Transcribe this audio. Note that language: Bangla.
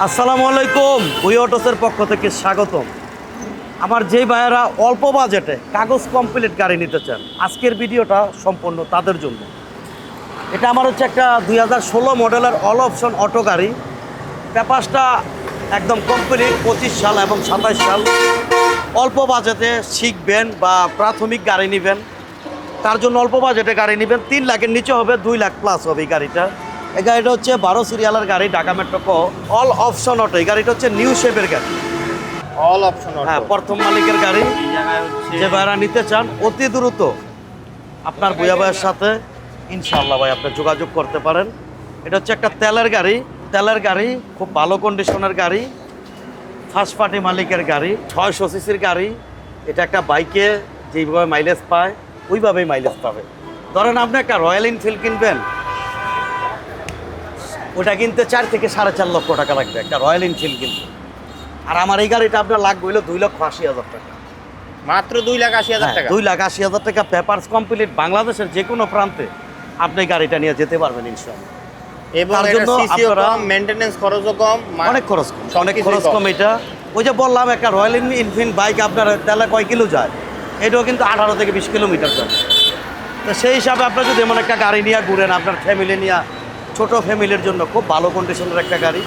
আসসালামু আলাইকুম। উই অটোসের পক্ষ থেকে স্বাগতম। আমার যেই ভাইয়েরা অল্প বাজেটে কাগজ কমপ্লিট গাড়ি নিতে চান, আজকের ভিডিওটা সম্পূর্ণ তাদের জন্য। এটা আমার হচ্ছে একটা 2016 মডেলের অল অপশন অটো গাড়ি। পেপারসটা একদম কমপ্লিট, 25 সাল এবং 27 সাল। অল্প বাজেটে শিখবেন বা প্রাথমিক গাড়ি নেবেন, তার জন্য অল্প বাজেটে গাড়ি নেবেন। 3 লাখের নিচে হবে, 2 লাখ প্লাস হবে এই গাড়িটা। এই গাড়িটা হচ্ছে 12 সিরিয়ালের গাড়ি, ঢাকা মেট্রো ক অল অপশন অটো। এই গাড়িটা হচ্ছে নিউ শেপের গাড়ি, অল অপশন হ্যাঁ, প্রথম মালিকের গাড়ি। যে ভাইরা নিতে চান অতি দ্রুত আপনার ভূয়া ভাইয়ের সাথে ইনশাআল্লাহ ভাই আপনি যোগাযোগ করতে পারেন। এটা হচ্ছে একটা তেলের গাড়ি, খুব ভালো কন্ডিশনের গাড়ি, ফার্স্ট পার্টি মালিকের গাড়ি, 600 সিসির গাড়ি। এটা একটা বাইকে যেইভাবে মাইলেজ পায় ওইভাবেই মাইলেজ পাবে। ধরেন আপনি একটা রয়্যাল এনফিল্ড কিনবেন, ওটা কিনতে 4 থেকে 4.5 লক্ষ টাকা লাগবে একটা রয়্যাল এনফিল্ড কিনতে। আর আমার এই গাড়িটা আপনার লাগবে হইলো 2,80,000 টাকা, মাত্র 2,80,000 টাকা। 2,80,000 টাকা পেপারস কমপ্লিট। বাংলাদেশের যে কোনো প্রান্তে আপনি গাড়িটা নিয়ে যেতে পারবেন ইনশাআল্লাহ। এবং তার এর জন্য সিসিও আপনারা কম, মেইনটেনেন্স খরচও কম, অনেক খরচ কম, অনেক সবকিছুই খরচ কম। এটা ওই যে বললাম একটা রয়্যাল এনফিল্ড বাইক আপনার তেলে কয় কিলো যায়, এটাও কিন্তু 18 থেকে 20 কিলোমিটার যায়। তো সেই হিসাবে আপনার যদি এমন একটা গাড়ি নিয়ে ঘুরেন, আপনার ফ্যামিলি নিয়ে, ছোট ফ্যামিলির জন্য খুব ভালো কন্ডিশনের একটা গাড়ি।